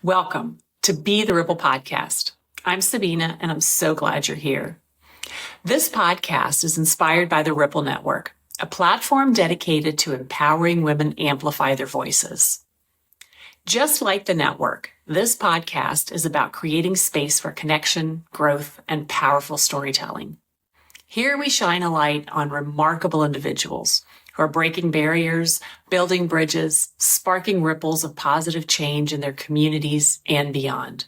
Welcome to Be the Ripple podcast. I'm Sabine, and I'm so glad you're here. This podcast is inspired by the Ripple Network, a platform dedicated to empowering women amplify their voices. Just like the network, this podcast is about creating space for connection, growth, and powerful storytelling. Here we shine a light on remarkable individuals who are breaking barriers, building bridges, sparking ripples of positive change in their communities and beyond.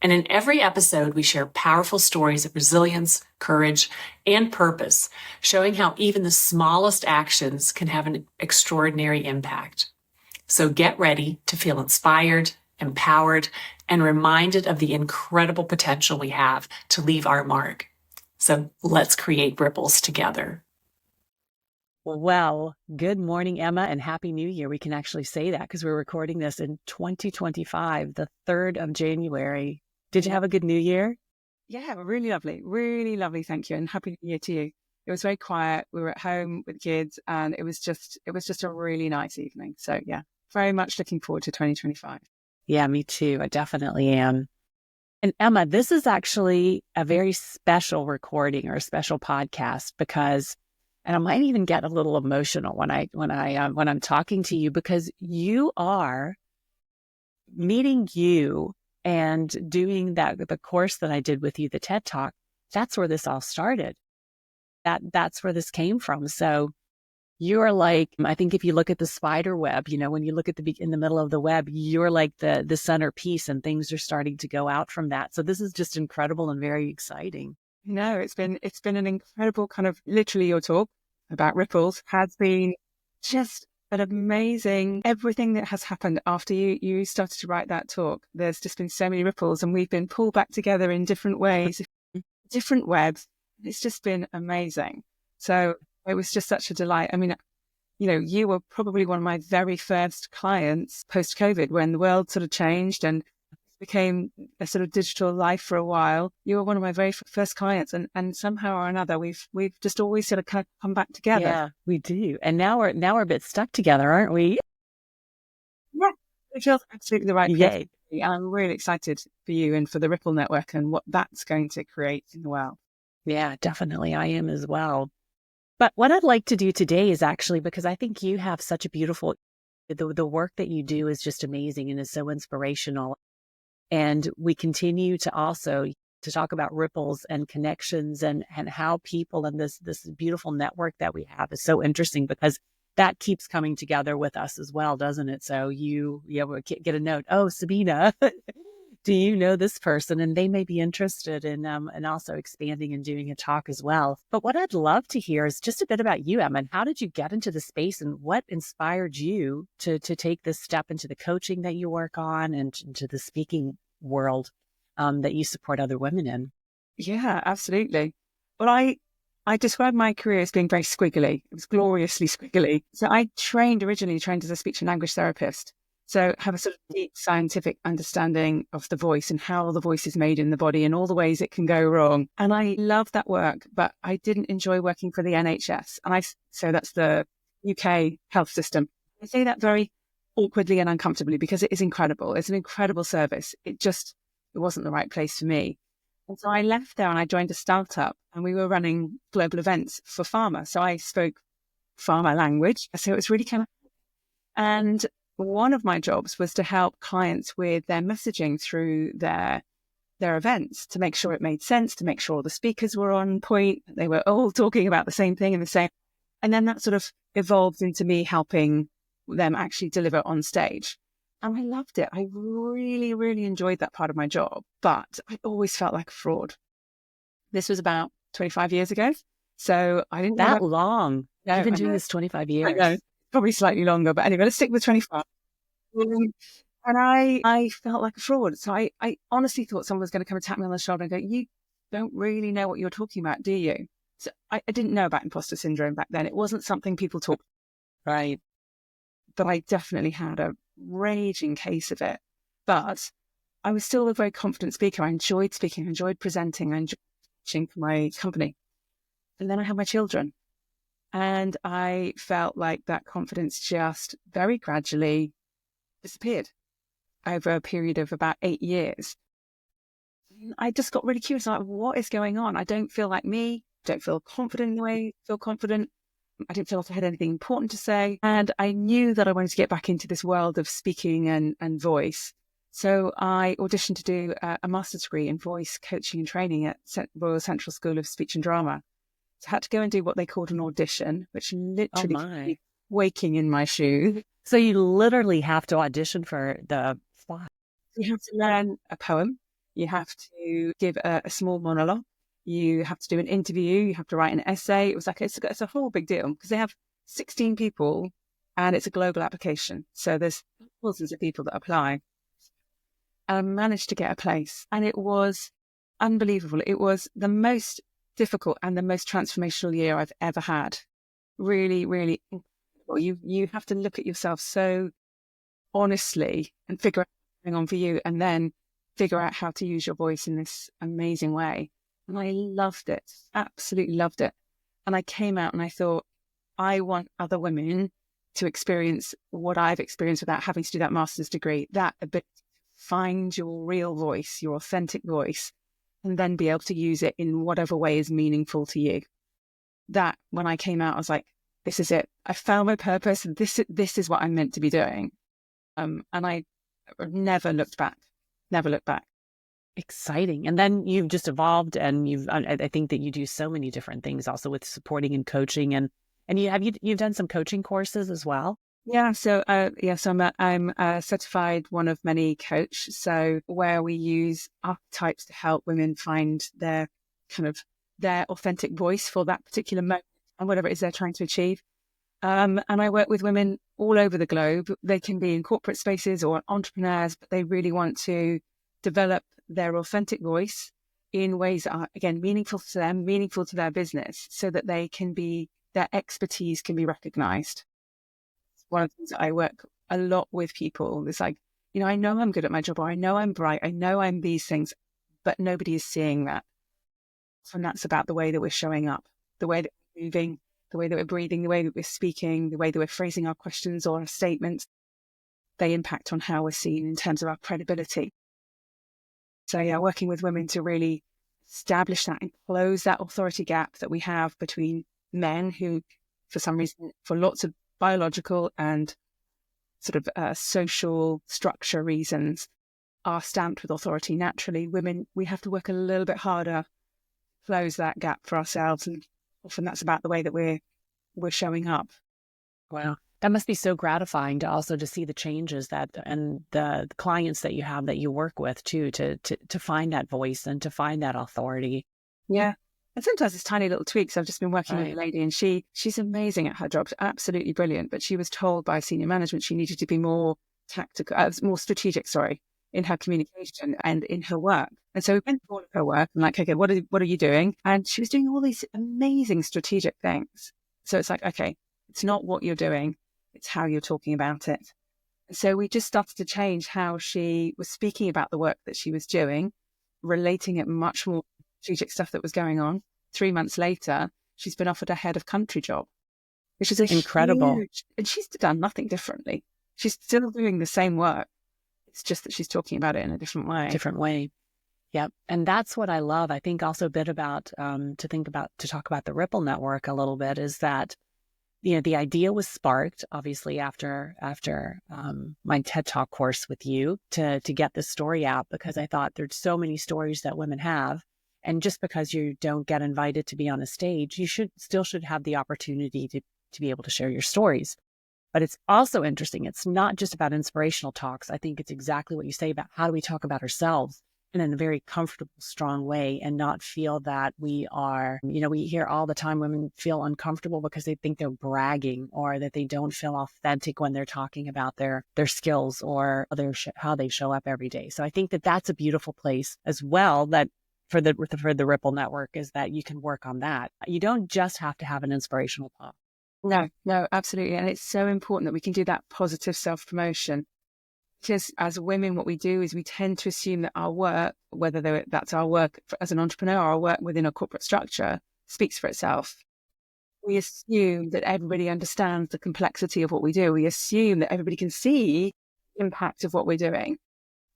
And in every episode, we share powerful stories of resilience, courage, and purpose, showing how even the smallest actions can have an extraordinary impact. So get ready to feel inspired, empowered, and reminded of the incredible potential we have to leave our mark. So let's create ripples together. Well, good morning, Emma, and Happy New Year. We can actually say that because we're recording this in 2025, the 3rd of January. Did you have a good New Year? Yeah, really lovely. Really lovely. Thank you. And Happy New Year to you. It was very quiet. We were at home with kids and it was just a really nice evening. So yeah, very much looking forward to 2025. Yeah, me too. I definitely am. And Emma, this is actually a very special recording or a special podcast because, and I might even get a little emotional when I'm talking to you, because you are meeting you and doing the course that I did with you, the TED Talk. That's where this all started. That's where this came from. So you're like, I think if you look at the spider web, when you look at in the middle of the web, you're like the centerpiece, and things are starting to go out from that. So this is just incredible and very exciting. No, it's been an incredible kind of, literally your talk about ripples has been just an amazing, everything that has happened after you started to write that talk. There's just been so many ripples and we've been pulled back together in different ways, different webs. It's just been amazing. So it was just such a delight. I mean, you were probably one of my very first clients post-COVID when the world sort of changed and became a sort of digital life for a while. You were one of my very first clients, and somehow or another, we've just always sort of kind of come back together. Yeah, we do. And now we're a bit stuck together, aren't we? Yeah, it feels absolutely the right place. I'm really excited for you and for the Ripple Network and what that's going to create in the world. Yeah, definitely. I am as well. But what I'd like to do today is actually, because I think you have such a beautiful, the work that you do is just amazing and is so inspirational. And we continue to also to talk about ripples and connections and how people and this beautiful network that we have is so interesting, because that keeps coming together with us as well, doesn't it? So you get a note, oh, Sabine, do you know this person? And they may be interested in and also expanding and doing a talk as well. But what I'd love to hear is just a bit about you, Emma. And how did you get into the space, and what inspired you to take this step into the coaching that you work on and into the speaking world that you support other women in? Yeah, absolutely. Well, I describe my career as being very squiggly. It was gloriously squiggly. So I originally trained as a speech and language therapist. So have a sort of deep scientific understanding of the voice and how the voice is made in the body and all the ways it can go wrong. And I loved that work, but I didn't enjoy working for the NHS. So that's the UK health system. I say that very awkwardly and uncomfortably because it is incredible. It's an incredible service. It wasn't the right place for me. And so I left there and I joined a startup, and we were running global events for pharma. So I spoke pharma language. So it was really kind of, and one of my jobs was to help clients with their messaging through their events, to make sure it made sense, to make sure the speakers were on point, they were all talking about the same thing and then that sort of evolved into me helping them actually deliver on stage. And I loved it. I really, really enjoyed that part of my job, but I always felt like a fraud. This was about 25 years ago. So I didn't know that long. No, You've been doing this 25 years. I know, probably slightly longer, but anyway, let's stick with 25. And I felt like a fraud. So I honestly thought someone was going to come and tap me on the shoulder and go, you don't really know what you're talking about, do you? So I didn't know about imposter syndrome back then. It wasn't something people talked about. Right. But I definitely had a raging case of it. But I was still a very confident speaker. I enjoyed speaking, I enjoyed presenting, I enjoyed teaching for my company. And then I had my children. And I felt like that confidence just very gradually disappeared. over a period of about 8 years. I just got really curious, like, what is going on? I don't feel like me, don't feel confident in the way I feel confident. I didn't feel like I had anything important to say. And I knew that I wanted to get back into this world of speaking and voice. So I auditioned to do a master's degree in voice coaching and training at Royal Central School of Speech and Drama. So I had to go and do what they called an audition, which literally kept me waking in my shoes. So you literally have to audition for the spot. You have to learn a poem. You have to give a small monologue. You have to do an interview. You have to write an essay. It was like, it's a whole big deal because they have 16 people and it's a global application. So there's thousands of people that apply. And I managed to get a place and it was unbelievable. It was the most difficult and the most transformational year I've ever had. Really, really incredible. You have to look at yourself so honestly and figure out what's going on for you and then figure out how to use your voice in this amazing way. And I loved it, absolutely loved it. And I came out and I thought, I want other women to experience what I've experienced without having to do that master's degree, that ability to find your real voice, your authentic voice, and then be able to use it in whatever way is meaningful to you. That when I came out, I was like, this is it. I found my purpose. This is what I'm meant to be doing. And I never looked back. Never looked back. Exciting. And then you've just evolved and I think that you do so many different things also with supporting and coaching and you've done some coaching courses as well. Yeah. So, I'm a certified one of many coach. So where we use archetypes to help women find their authentic voice for that particular moment and whatever it is they're trying to achieve. And I work with women all over the globe. They can be in corporate spaces or entrepreneurs, but they really want to develop their authentic voice in ways that are, again, meaningful to them, meaningful to their business, so that their expertise can be recognized. One of the things that I work a lot with people is like, I know I'm good at my job, or I know I'm bright, I know I'm these things, but nobody is seeing that. And that's about the way that we're showing up, the way that we're moving, the way that we're breathing, the way that we're speaking, the way that we're phrasing our questions or our statements. They impact on how we're seen in terms of our credibility. So yeah, working with women to really establish that and close that authority gap that we have between men who, for some reason, for lots of biological and sort of social structure reasons, are stamped with authority naturally. Women, we have to work a little bit harder, close that gap for ourselves, and often that's about the way that we're showing up. Wow. That must be so gratifying to also to see the changes and the clients that you have that you work with too, to find that voice and to find that authority. Yeah. And sometimes it's tiny little tweaks. I've just been working with a lady and she's amazing at her job, absolutely brilliant. But she was told by senior management she needed to be more more strategic, in her communication and in her work. And so we went through all of her work and like, okay, what are you doing? And she was doing all these amazing strategic things. So it's like, okay, it's not what you're doing, it's how you're talking about it. And so we just started to change how she was speaking about the work that she was doing, relating it much more strategic stuff that was going on. 3 months later, she's been offered a head of country job, which is incredible. And she's done nothing differently. She's still doing the same work. It's just that she's talking about it in a different way. Yep. And that's what I love. I think also a bit about, to talk about the Ripple Network a little bit is that, the idea was sparked obviously after my TED Talk course with you to get this story out, because I thought there's so many stories that women have. And just because you don't get invited to be on a stage, you should have the opportunity to be able to share your stories. But it's also interesting. It's not just about inspirational talks. I think it's exactly what you say about how do we talk about ourselves and in a very comfortable, strong way and not feel that we are, we hear all the time women feel uncomfortable because they think they're bragging or that they don't feel authentic when they're talking about their skills or how they show up every day. So I think that that's a beautiful place as well, that for the Ripple Network, is that you can work on that. You don't just have to have an inspirational talk. No, absolutely. And it's so important that we can do that positive self-promotion. Because as women, what we do is we tend to assume that our work, whether that's our work as an entrepreneur or our work within a corporate structure, speaks for itself. We assume that everybody understands the complexity of what we do. We assume that everybody can see the impact of what we're doing.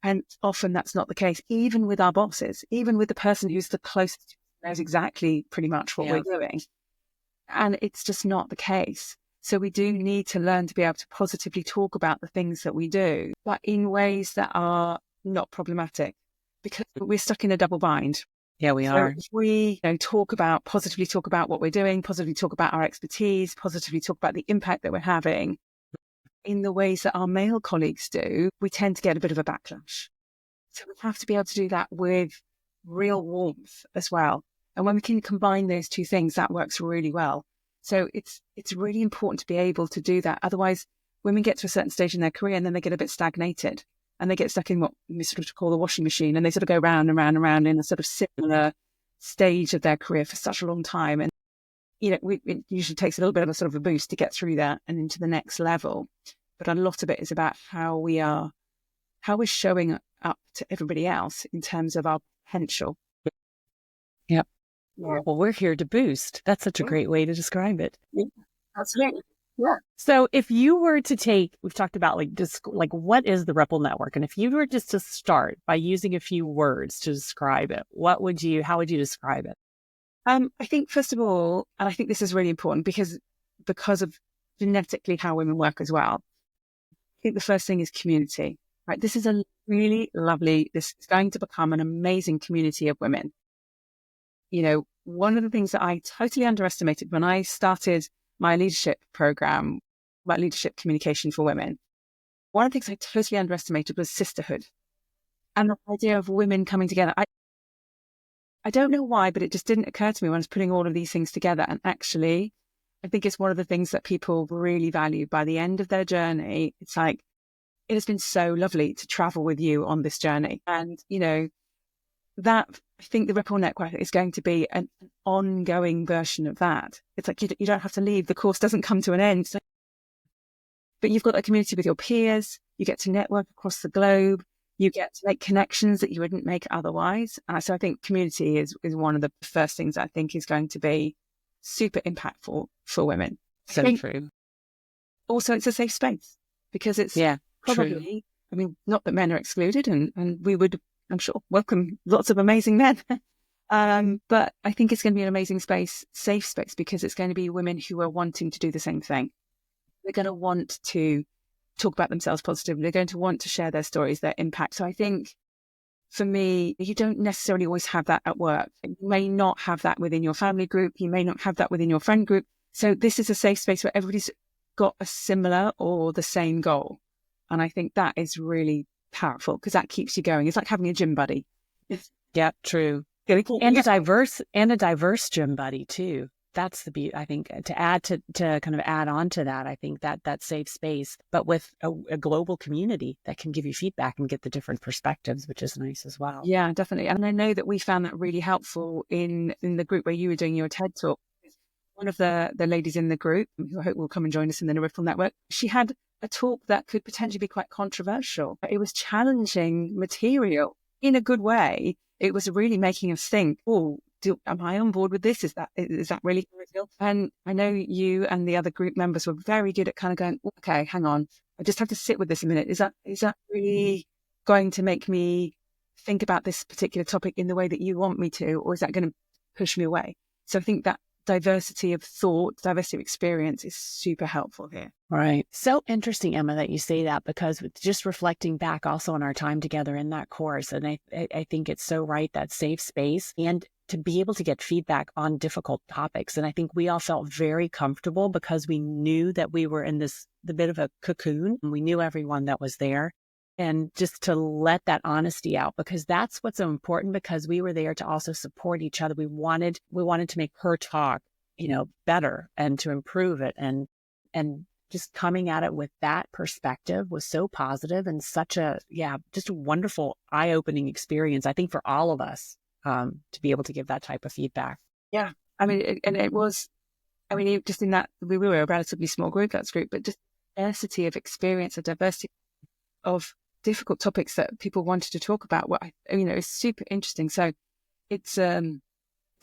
And often that's not the case, even with our bosses, even with the person who's the closest, knows exactly pretty much what we're doing. And it's just not the case. So we do need to learn to be able to positively talk about the things that we do, but in ways that are not problematic, because we're stuck in a double bind. Yeah, we are. If we positively talk about what we're doing, positively talk about our expertise, positively talk about the impact that we're having in the ways that our male colleagues do, we tend to get a bit of a backlash. So we have to be able to do that with real warmth as well. And when we can combine those two things, that works really well. So it's really important to be able to do that. Otherwise, women get to a certain stage in their career and then they get a bit stagnated and they get stuck in what we sort of call the washing machine, and they sort of go round and round and round in a sort of similar stage of their career for such a long time. And, it usually takes a little bit of a sort of a boost to get through that and into the next level. But a lot of it is about how we're showing up to everybody else in terms of our potential. Yep. Yeah. Well, we're here to boost. That's such a great way to describe it. Yeah, absolutely. Yeah. So if you were to we've talked about what is the Ripple Network? And if you were just to start by using a few words to describe it, how would you describe it? I think, first of all, and I think this is really important because of genetically how women work as well, I think the first thing is community, right? This is a really lovely, this is going to become an amazing community of women. One of the things that I totally underestimated when I started my leadership program, about leadership communication for women, one of the things I totally underestimated was sisterhood and the idea of women coming together. I don't know why, but it just didn't occur to me when I was putting all of these things together. And actually, I think it's one of the things that people really value. By the end of their journey, it's like, it has been so lovely to travel with you on this journey. And, that, I think the Ripple Network is going to be an ongoing version of that. It's like, you don't have to leave. The course doesn't come to an end. But you've got a community with your peers. You get to network across the globe. You get to make connections that you wouldn't make otherwise. So I think community is one of the first things I think is going to be super impactful for women. So true. Also, it's a safe space because it's probably, true. Not that men are excluded and we would, I'm sure, welcome lots of amazing men. But I think it's going to be an amazing space, safe space, because it's going to be women who are wanting to do the same thing. They're going to want to talk about themselves positively. They're going to want to share their stories, their impact. So I think for me, you don't necessarily always have that at work. You may not have that within your family group. You may not have that within your friend group. So this is a safe space where everybody's got a similar or the same goal. And I think that is really powerful because that keeps you going. It's like having a gym buddy. Yeah, true. And a diverse gym buddy too. That's the beauty, I think, to kind of add on to that. I think that safe space, but with a global community that can give you feedback and get the different perspectives, which is nice as well. Yeah, definitely. And I know that we found that really helpful in the group where you were doing your TED talk. One of the ladies in the group, who I hope will come and join us in the Ripple Network, she had a talk that could potentially be quite controversial. It was challenging material in a good way. It was really making us think, am I on board with this? Is that really real? And I know you and the other group members were very good at kind of going, okay, hang on, I just have to sit with this a minute. Is that really going to make me think about this particular topic in the way that you want me to, or is that going to push me away? So I think that diversity of thought, diversity of experience is super helpful here. Right. So interesting, Emma, that you say that, because just reflecting back also on our time together in that course. And I think it's so right, that safe space and to be able to get feedback on difficult topics. And I think we all felt very comfortable because we knew that we were in the bit of a cocoon. And we knew everyone that was there. And just to let that honesty out, because that's what's so important, because we were there to also support each other. We wanted to make her talk, better and to improve it. And just coming at it with that perspective was so positive and such just a wonderful eye-opening experience, I think, for all of us, to be able to give that type of feedback. Yeah. It was, just in that we were a relatively small group, that's group, but just diversity of experience, a diversity of difficult topics that people wanted to talk about. It's super interesting. So it's an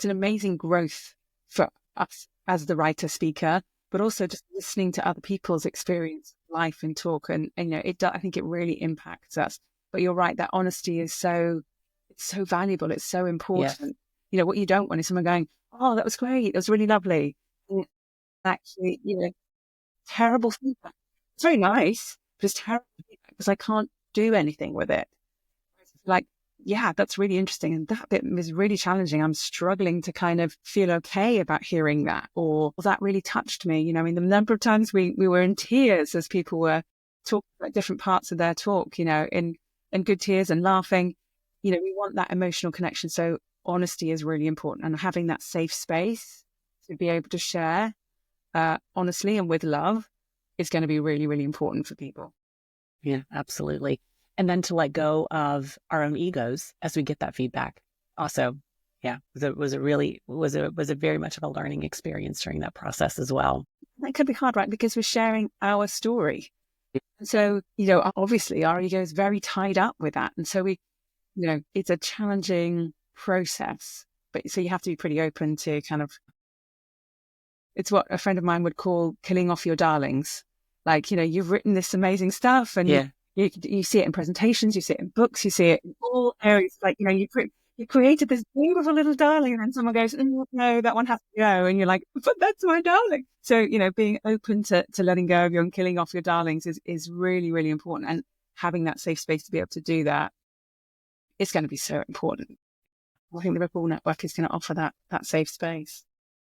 amazing growth for us as the writer speaker, but also just listening to other people's experience, life and talk. And I think it really impacts us. But you're right, that honesty is it's so valuable. It's so important. You know, what you don't want is someone going, oh, that was great. It was really lovely. And actually, you know, terrible feedback. It's very nice, but it's terrible feedback because I can't do anything with it. Like, yeah, that's really interesting. And that bit is really challenging. I'm struggling to kind of feel okay about hearing that, or that really touched me. You know, I mean, the number of times we were in tears as people were talking about different parts of their talk, you know, in good tears and laughing. You know, we want that emotional connection. So honesty is really important, and having that safe space to be able to share honestly and with love is going to be really, really important for people. Yeah, absolutely. And then to let go of our own egos as we get that feedback. Also, yeah, it was a very much of a learning experience during that process as well. That could be hard, right? Because we're sharing our story. So, you know, obviously our ego is very tied up with that. And so we, you know, it's a challenging process. But so you have to be pretty open to kind of, it's what a friend of mine would call killing off your darlings. Like, you know, you've written this amazing stuff and you see it in presentations, you see it in books, you see it in all areas. Like, you know, you created this beautiful little darling, and then someone goes, oh, no, that one has to go. And you're like, but that's my darling. So, you know, being open to letting go of your and killing off your darlings is really, really important. And having that safe space to be able to do that is going to be so important. I think the Ripple Network is going to offer that safe space.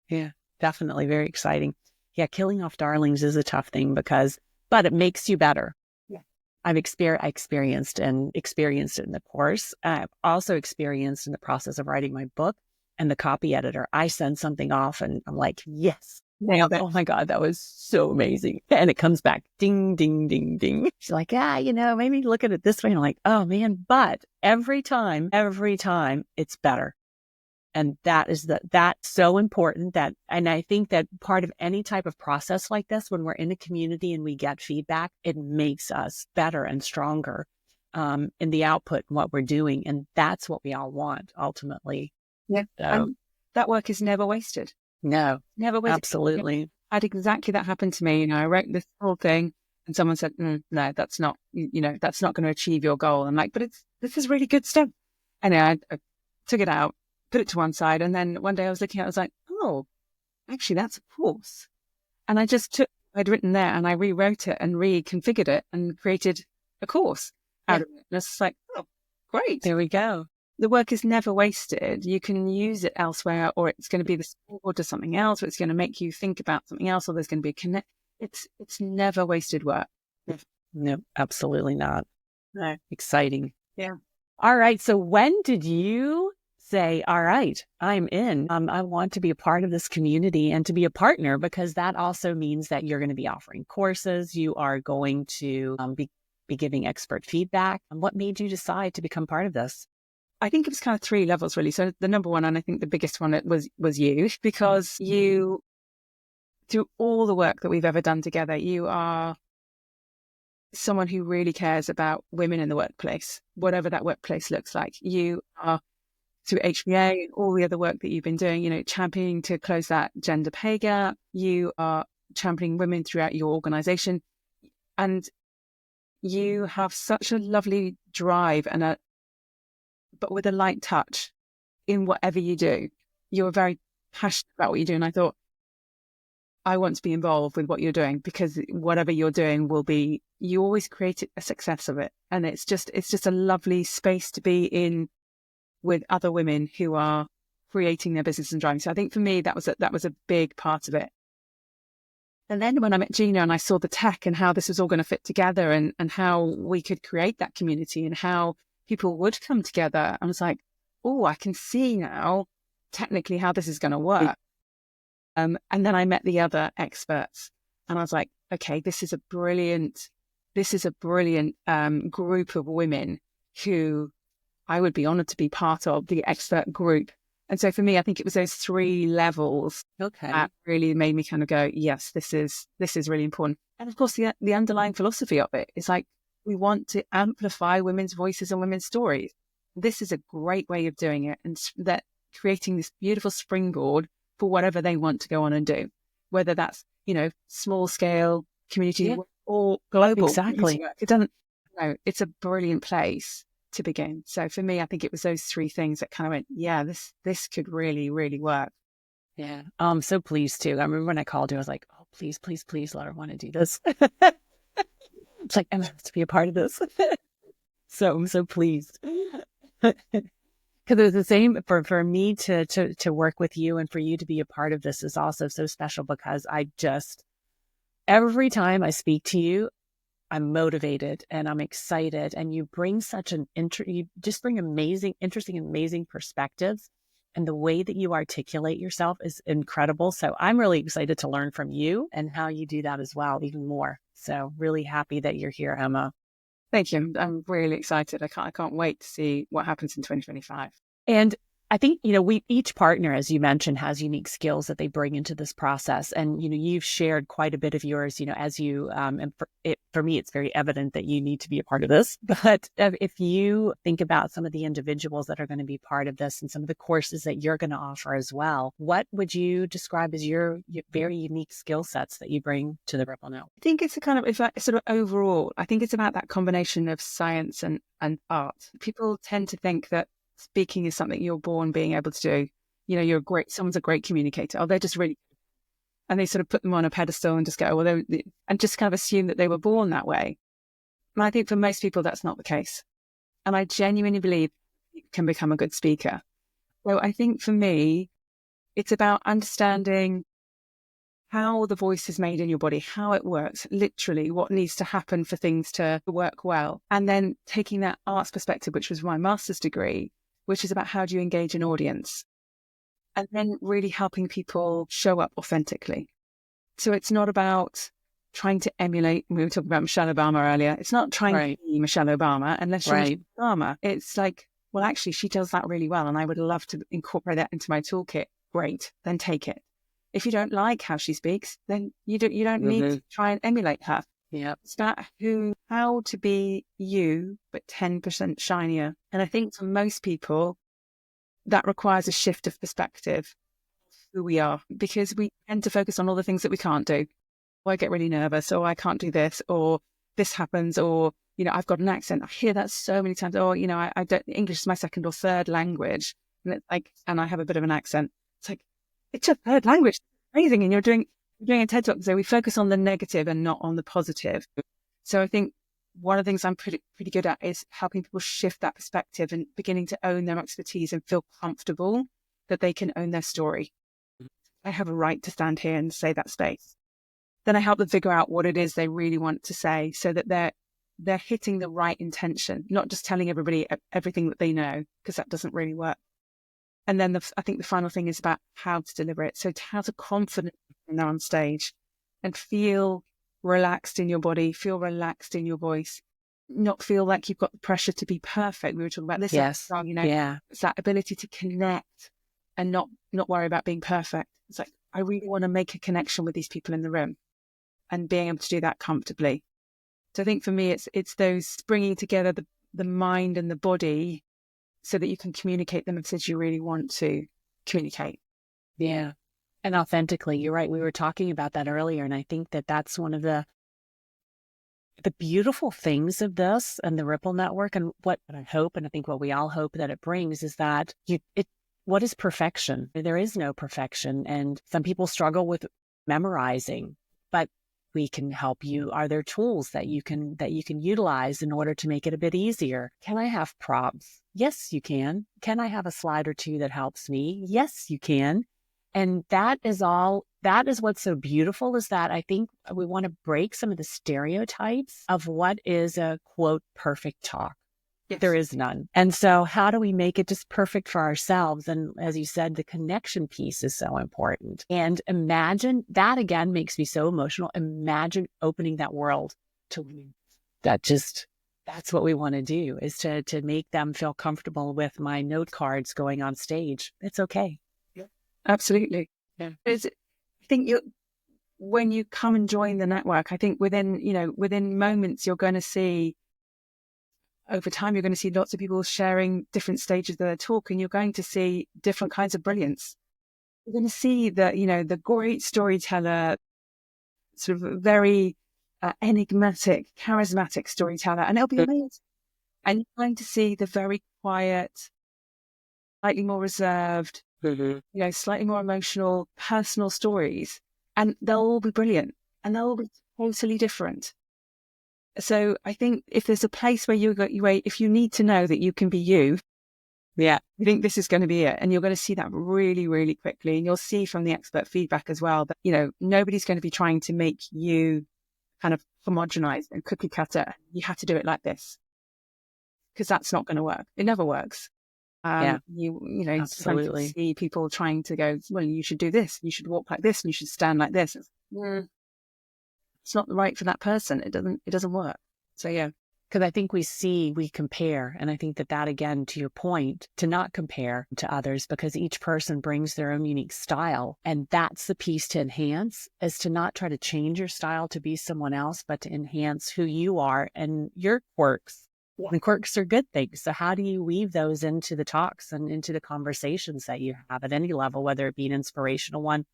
Yeah, definitely. Very exciting. Yeah, killing off darlings is a tough thing but it makes you better. Yeah. I experienced it in the course. I've also experienced in the process of writing my book and the copy editor. I send something off and I'm like, yes, nailed it. Oh my God, that was so amazing. And it comes back, ding, ding, ding, ding. She's like, you know, maybe look at it this way. And I'm like, oh man, but every time it's better. And that's so important and I think that part of any type of process like this, when we're in a community and we get feedback, it makes us better and stronger in the output and what we're doing. And that's what we all want ultimately. Yeah. So, and that work is never wasted. No, never wasted. Absolutely. I had exactly that happen to me. You know, I wrote this whole thing and someone said, no, that's not, you know, that's not going to achieve your goal. I'm like, but this is really good stuff. Anyway, I took it out, put it to one side. And then one day I was looking at it, I was like, oh, actually that's a course. And I just took what I'd written there and I rewrote it and reconfigured it and created a course out of it. And it's like, oh, great. There we go. The work is never wasted. You can use it elsewhere, or it's going to be the springboard to something else, or it's going to make you think about something else, or there's going to be a connect. It's never wasted work. No, absolutely not. No. Exciting. Yeah. All right. So when did you say, all right, I'm in. I want to be a part of this community and to be a partner, because that also means that you're going to be offering courses. You are going to be giving expert feedback. And what made you decide to become part of this? I think it was kind of 3 levels, really. So the number one, and I think the biggest one was you, because you, through all the work that we've ever done together, you are someone who really cares about women in the workplace, whatever that workplace looks like. You are, through HBA and all the other work that you've been doing, you know, championing to close that gender pay gap. You are championing women throughout your organization. And you have such a lovely drive but with a light touch in whatever you do. You're very passionate about what you do. And I thought, I want to be involved with what you're doing, because whatever you're doing will be, you always create a success of it. And it's just a lovely space to be in with other women who are creating their business and driving. So I think for me, that was a big part of it. And then when I met Gina and I saw the tech and how this was all going to fit together and how we could create that community and how people would come together, I was like, oh, I can see now technically how this is going to work. And then I met the other experts and I was like, okay, this is a brilliant group of women who I would be honored to be part of the expert group. And so for me, I think it was those 3 levels that really made me kind of go, yes, this is really important. And of course, the underlying philosophy of it is like, we want to amplify women's voices and women's stories. This is a great way of doing it, and that creating this beautiful springboard for whatever they want to go on and do, whether that's, you know, small scale community or global. Exactly. It doesn't know, it's a brilliant place to begin. So for me, I think it was those three things that kind of went, yeah, this could really, really work. Yeah. I'm so pleased too. I remember when I called you, I was like, oh, please, please, please let her want to do this. It's like, Emma has to be a part of this. So I'm so pleased. Because it was the same for me to work with you and for you to be a part of this is also so special because every time I speak to you, I'm motivated and I'm excited and you bring such you just bring interesting, amazing perspectives. And the way that you articulate yourself is incredible. So I'm really excited to learn from you and how you do that as well, even more. So really happy that you're here, Emma. Thank you. I'm really excited. I can't wait to see what happens in 2025. And I think, each partner, as you mentioned, has unique skills that they bring into this process. And, you've shared quite a bit of yours, as you, and for me, it's very evident that you need to be a part of this. But if you think about some of the individuals that are going to be part of this and some of the courses that you're going to offer as well, what would you describe as your very unique skill sets that you bring to the Ripple Network? I think it's sort of overall, I think it's about that combination of science and art. People tend to think that speaking is something you're born being able to do. Someone's a great communicator. Oh, they're just really, and they sort of put them on a pedestal and just go, well, and just kind of assume that they were born that way. And I think for most people, that's not the case. And I genuinely believe you can become a good speaker. So I think for me, it's about understanding how the voice is made in your body, how it works, literally what needs to happen for things to work well. And then taking that arts perspective, which was my master's degree, which is about how do you engage an audience, and then really helping people show up authentically. So it's not about trying to emulate. We were talking about Michelle Obama earlier. It's not trying to be Michelle Obama unless you're Michelle Obama. It's like, well, actually, she does that really well, and I would love to incorporate that into my toolkit. Great, then take it. If you don't like how she speaks, then you don't need to try and emulate her. Yeah, it's about how to be you, but 10% shinier. And I think for most people, that requires a shift of perspective of who we are, because we tend to focus on all the things that we can't do. Or I get really nervous, or I can't do this, or this happens, or, I've got an accent. I hear that so many times. Or, I don't, English is my second or third language. And it's like, and I have a bit of an accent. It's like, it's your third language. It's amazing. And you're doing a TED Talk. So we focus on the negative and not on the positive. So I think one of the things I'm pretty good at is helping people shift that perspective and beginning to own their expertise and feel comfortable that they can own their story. I have a right to stand here and say that space. Then I help them figure out what it is they really want to say so that they're hitting the right intention, not just telling everybody everything that they know, because that doesn't really work. And then I think the final thing is about how to deliver it. So how to confidently when they're on stage and feel relaxed in your body, feel relaxed in your voice, not feel like you've got the pressure to be perfect. We were talking about this. Yes. It's that ability to connect and not worry about being perfect. It's like, I really want to make a connection with these people in the room and being able to do that comfortably. So I think for me, it's those bringing together the mind and the body so that you can communicate the message you really want to communicate. Yeah. And authentically, you're right. We were talking about that earlier. And I think that that's one of the beautiful things of this and the Ripple Network. And what I hope, and I think what we all hope that it brings is that what is perfection? There is no perfection. And some people struggle with memorizing, but we can help you. Are there tools that you can utilize in order to make it a bit easier? Can I have prompts? Yes, you can. Can I have a slide or two that helps me? Yes, you can. And that is what's so beautiful is that I think we want to break some of the stereotypes of what is a quote perfect talk. Yes. There is none. And so how do we make it just perfect for ourselves? And as you said, the connection piece is so important. And imagine that again makes me so emotional. Imagine opening that world to women. That's what we want to do is to make them feel comfortable with my note cards going on stage. It's okay. Yeah, absolutely. Yeah. I think when you come and join the network, I think within moments, you're going to see over time, you're going to see lots of people sharing different stages of their talk, and you're going to see different kinds of brilliance. You're going to see the great storyteller, sort of very enigmatic, charismatic storyteller, and it'll be amazing. And you're going to see the very quiet, slightly more reserved, slightly more emotional, personal stories, and they'll all be brilliant, and they'll all be totally different. So I think if there's a place where if you need to know that you can be you, I think this is going to be it. And you're going to see that really, really quickly. And you'll see from the expert feedback as well that, nobody's going to be trying to make you kind of homogenized and cookie cutter. You have to do it like this, because that's not going to work. It never works. Absolutely. See people trying to go, well, you should do this, you should walk like this, and you should stand like this. It's not right for that person. It doesn't work. So yeah. Because I think we compare. And I think that again, to your point, to not compare to others, because each person brings their own unique style. And that's the piece to enhance, is to not try to change your style to be someone else, but to enhance who you are and your quirks. And quirks are good things. So how do you weave those into the talks and into the conversations that you have at any level, whether it be an inspirational one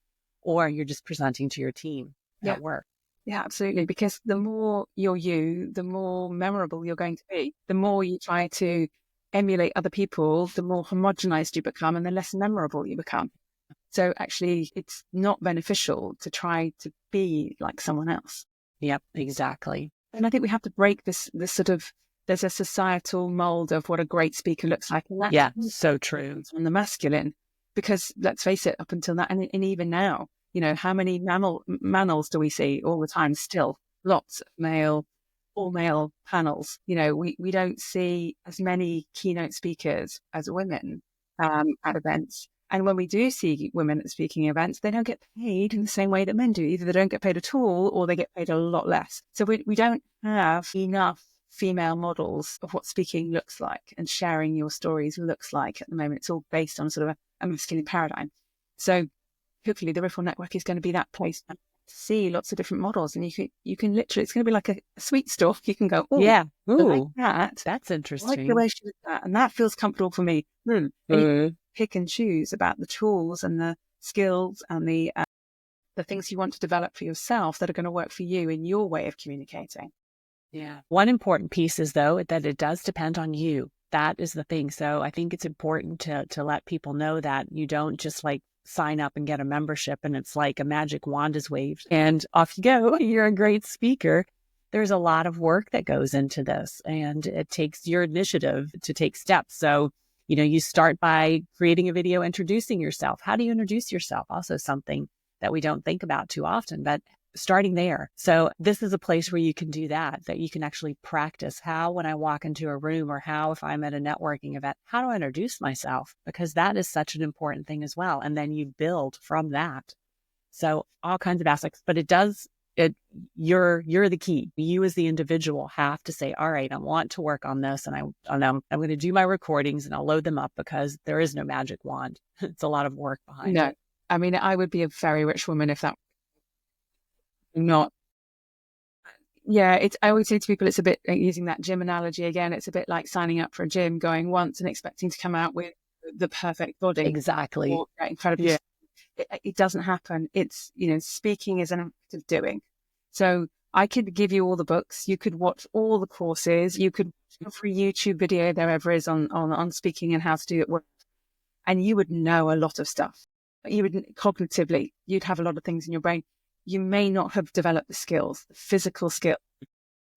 or you're just presenting to your team at work? Yeah, absolutely. Because the more you're you, the more memorable you're going to be. The more you try to emulate other people, the more homogenized you become and the less memorable you become. So actually, it's not beneficial to try to be like someone else. Yep, exactly. And I think we have to break this sort of, there's a societal mold of what a great speaker looks like. And that's so true. On the masculine, because let's face it, up until that, and even now, how many mammals do we see all the time still? Lots of all male panels. We don't see as many keynote speakers as women at events. And when we do see women at speaking events, they don't get paid in the same way that men do. Either they don't get paid at all or they get paid a lot less. So we don't have enough female models of what speaking looks like and sharing your stories looks like at the moment. It's all based on sort of a masculine paradigm. So hopefully the Ripple Network is going to be that place to see lots of different models, and you can literally, it's going to be like a sweet store. You can go, like that. That's interesting. I like the way she did that, and that feels comfortable for me. And you pick and choose about the tools and the skills and the things you want to develop for yourself that are going to work for you in your way of communicating. Yeah. One important piece is, though, that it does depend on you. That is the thing. So I think it's important to let people know that you don't just sign up and get a membership and it's like a magic wand is waved and off you go. You're a great speaker. There's a lot of work that goes into this, and it takes your initiative to take steps. So, you start by creating a video introducing yourself. How do you introduce yourself? Also something that we don't think about too often, but starting there. So this is a place where you can do that you can actually practice how, when I walk into a room, or how, if I'm at a networking event, how do I introduce myself? Because that is such an important thing as well. And then you build from that. So all kinds of aspects, but you're the key. You as the individual have to say, all right, I want to work on this, and I'm going to do my recordings and I'll load them up, because there is no magic wand. It's a lot of work behind it. I mean, I would be a very rich woman if that not. Yeah, I always say to people, it's a bit, using that gym analogy again, it's a bit like signing up for a gym, going once and expecting to come out with the perfect body. Exactly. Or incredibly. Yeah. It doesn't happen. It's, speaking is an act of doing. So I could give you all the books. You could watch all the courses. You could watch every YouTube video there ever is on speaking and how to do it well. And you would know a lot of stuff. You would cognitively, you'd have a lot of things in your brain. You may not have developed the skills, the physical skill.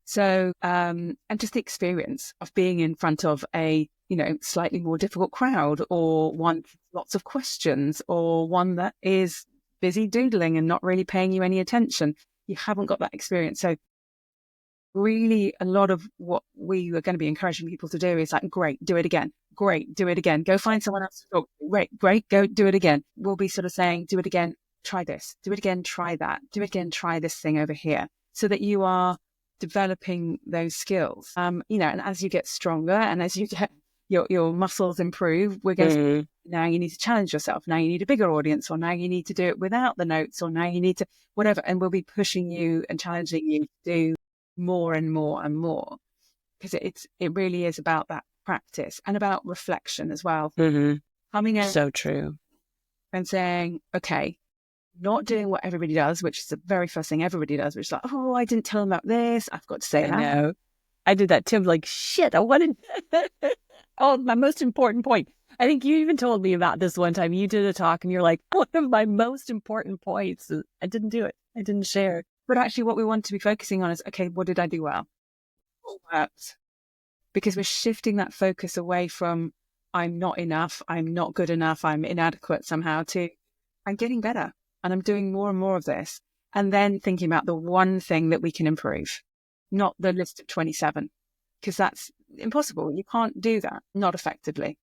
So, and just the experience of being in front of a, slightly more difficult crowd, or one with lots of questions, or one that is busy doodling and not really paying you any attention. You haven't got that experience. So really a lot of what we are going to be encouraging people to do is great, do it again. Great, do it again. Go find someone else to talk to. Great, go do it again. We'll be sort of saying, do it again. Try this, do it again, try that, do it again, try this thing over here, so that you are developing those skills. And as you get stronger and as you get your muscles improve, we're going to, now you need to challenge yourself. Now you need a bigger audience, or now you need to do it without the notes, or now you need to whatever. And we'll be pushing you and challenging you to do more and more and more, because it really is about that practice and about reflection as well. Mm-hmm. Coming in, so true, and saying, okay, not doing what everybody does, which is the very first thing everybody does, which is like, oh, I didn't tell them about this. I've got to say I that. know. I did that too. I'm like, shit, I wanted, oh, my most important point. I think you even told me about this one time. You did a talk and you're like, one of my most important points. I didn't do it. I didn't share. But actually what we want to be focusing on is, okay, what did I do well? What worked? Because we're shifting that focus away from I'm not enough, I'm not good enough, I'm inadequate somehow, to I'm getting better and I'm doing more and more of this. And then thinking about the one thing that we can improve, not the list of 27, because that's impossible. You can't do that, not effectively.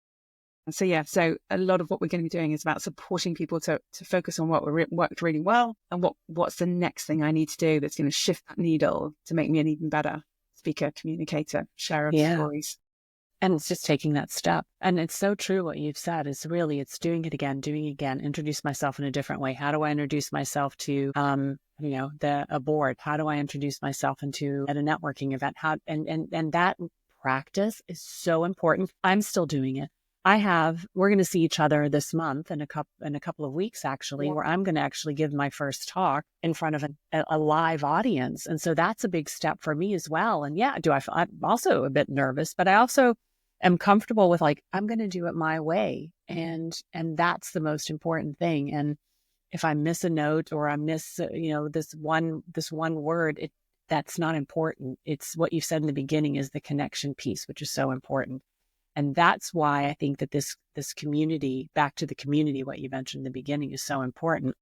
And so, yeah, so a lot of what we're going to be doing is about supporting people to focus on what worked really well and what's the next thing I need to do that's going to shift that needle to make me an even better speaker, communicator, sharer of stories. And it's just taking that step. And it's so true what you've said. It's doing it again, introduce myself in a different way. How do I introduce myself to, a board? How do I introduce myself at a networking event? And that practice is so important. I'm still doing it. We're going to see each other this month in a couple of weeks, actually, where I'm going to actually give my first talk in front of a live audience. And so that's a big step for me as well. And yeah, I'm also a bit nervous, but I also am comfortable with I'm going to do it my way. And that's the most important thing. And if I miss a note or I miss, this one word, that's not important. It's what you said in the beginning is the connection piece, which is so important. And that's why I think that this community, back to the community, what you mentioned in the beginning, is so important,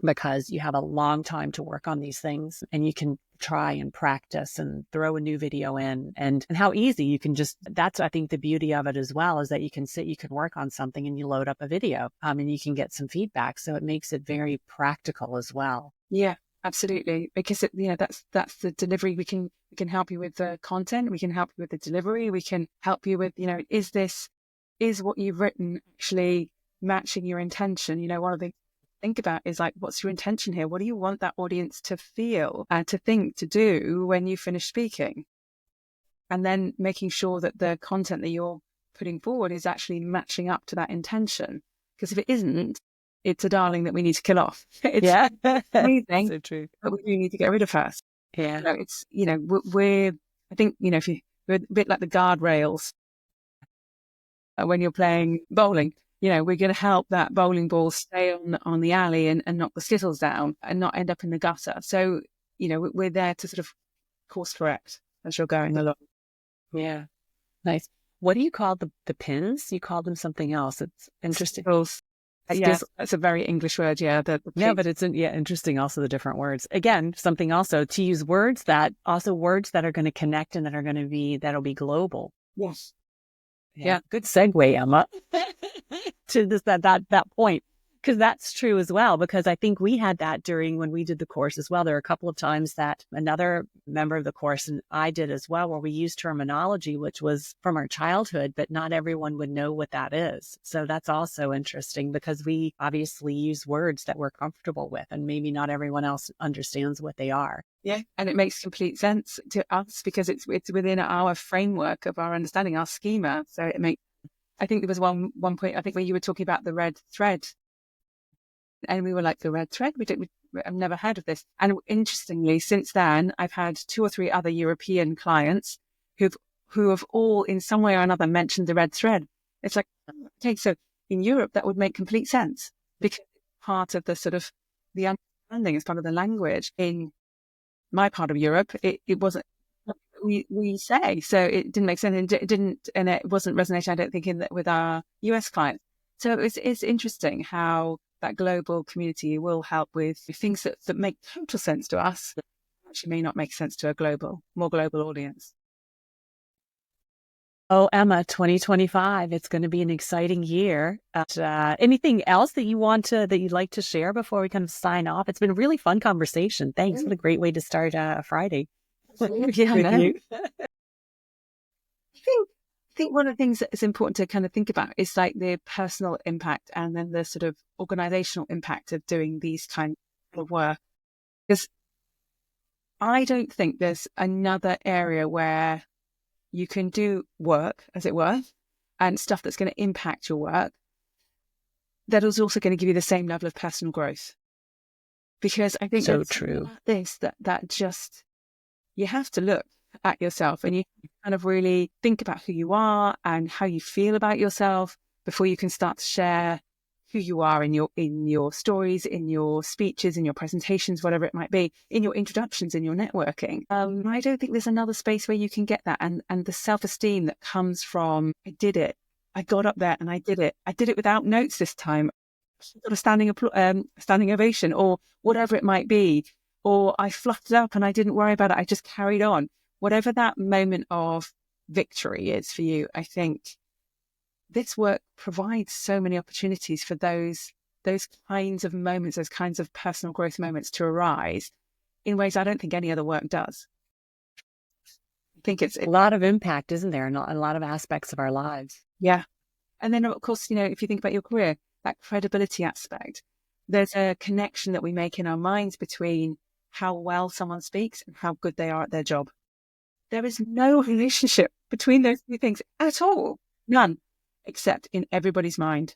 because you have a long time to work on these things and you can try and practice and throw a new video in, and how easy you can that's, I think, the beauty of it as well, is that you can work on something and you load up a video and you can get some feedback. So it makes it very practical as well. Yeah, absolutely. Because that's the delivery. We can help you with the content. We can help you with the delivery. We can help you with, is what you've written actually matching your intention? One of the think about is what's your intention here? What do you want that audience to feel, to think, to do when you finish speaking? And then making sure that the content that you're putting forward is actually matching up to that intention. Because if it isn't, it's a darling that we need to kill off. It's amazing, so true. but we do need to get rid of first. Yeah. We're, I think, we're a bit like the guardrails when you're playing bowling. We're going to help that bowling ball stay on the alley and knock the skittles down and not end up in the gutter. So, we're there to sort of course correct as you're going along. Yeah. Nice. What do you call the pins? You call them something else. It's interesting. Yeah, that's a very English word. Yeah. Yeah, but it's interesting also, the different words. Again, something also to use words that are going to connect and that'll be global. Yes. Yeah. Good segue, Emma, to that point. Because that's true as well, because I think we had that when we did the course as well. There are a couple of times that another member of the course and I did as well, where we used terminology which was from our childhood, but not everyone would know what that is. So that's also interesting, because we obviously use words that we're comfortable with and maybe not everyone else understands what they are. Yeah, and it makes complete sense to us because it's within our framework of our understanding, our schema. So it makes. I think there was one point, I think, where you were talking about the red thread. And we were like, the red thread? I've never heard of this. And interestingly, since then, I've had 2 or 3 other European clients who have all in some way or another mentioned the red thread. It's like, okay, so in Europe, that would make complete sense, because part of the sort of the understanding is part of the language. In my part of Europe, it wasn't, we say, so it didn't make sense, and it wasn't resonating, I don't think, with our US clients. So it's interesting how that global community will help with things that make total sense to us, that actually may not make sense to a more global audience. Oh, Emma, 2025, it's going to be an exciting year. Anything else that you'd like to share before we kind of sign off? It's been a really fun conversation. Thanks. What a great way to start a Friday. Yeah, I know. I think one of the things that is important to kind of think about is the personal impact and then the sort of organizational impact of doing these kind of work. Because I don't think there's another area where you can do work, as it were, and stuff that's going to impact your work, that is also going to give you the same level of personal growth. because I think So there's true. about this that just, you have to look at yourself and you kind of really think about who you are and how you feel about yourself before you can start to share who you are in your stories, in your speeches, in your presentations, whatever it might be, in your introductions, in your networking. I don't think there's another space where you can get that. And the self-esteem that comes from, I did it. I got up there and I did it. I did it without notes this time. Got a standing ovation or whatever it might be. Or I fluffed it up and I didn't worry about it. I just carried on. Whatever that moment of victory is for you, I think this work provides so many opportunities for those kinds of moments, those kinds of personal growth moments to arise in ways I don't think any other work does. I think it's a lot of impact, isn't there? In a lot of aspects of our lives. Yeah. And then, of course, if you think about your career, that credibility aspect, there's a connection that we make in our minds between how well someone speaks and how good they are at their job. There is no relationship between those two things at all. None. Except in everybody's mind.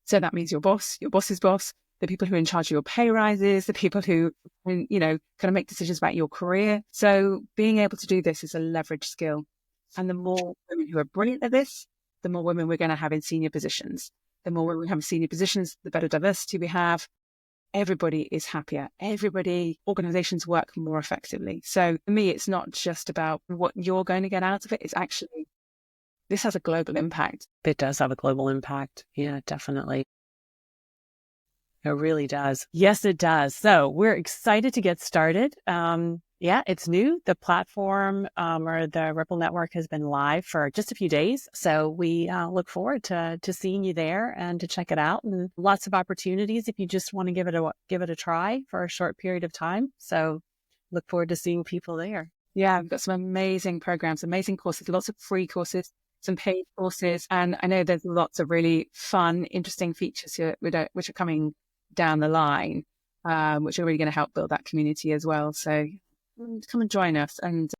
So that means your boss's boss, the people who are in charge of your pay rises, the people who, kind of make decisions about your career. So being able to do this is a leverage skill. And the more women who are brilliant at this, the more women we're going to have in senior positions. The more women we have in senior positions, the better diversity we have. Everybody is happier. Organizations work more effectively. So for me, it's not just about what you're going to get out of it. It's actually, this has a global impact. It does have a global impact. Yeah, definitely. It really does. Yes, it does. So we're excited to get started. Yeah, it's new. The platform or the Ripple Network has been live for just a few days. So we look forward to seeing you there and to check it out. And lots of opportunities if you just want to give it a try for a short period of time. So look forward to seeing people there. Yeah, we've got some amazing programs, amazing courses, lots of free courses, some paid courses. And I know there's lots of really fun, interesting features here which are coming down the line, which are really going to help build that community as well. So come and join us and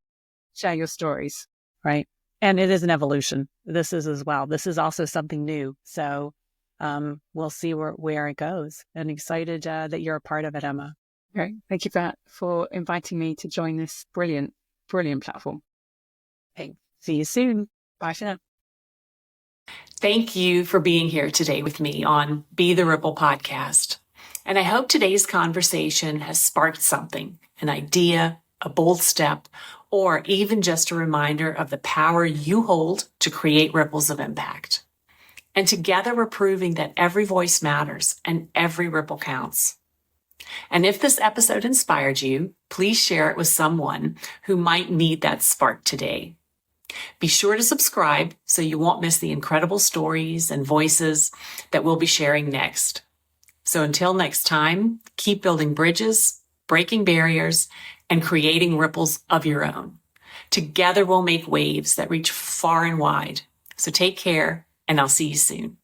share your stories. Right. And it is an evolution. This is as well. This is also something new. So we'll see where it goes. And excited that you're a part of it, Emma. Great. Thank you for inviting me to join this brilliant platform. Thanks. See you soon. Bye for now. Thank you for being here today with me on Be the Ripple podcast. And I hope today's conversation has sparked something, an idea, a bold step, or even just a reminder of the power you hold to create ripples of impact. And together we're proving that every voice matters and every ripple counts. And if this episode inspired you, please share it with someone who might need that spark today. Be sure to subscribe so you won't miss the incredible stories and voices that we'll be sharing next. So until next time, keep building bridges, breaking barriers, and creating ripples of your own. Together we'll make waves that reach far and wide. So take care, and I'll see you soon.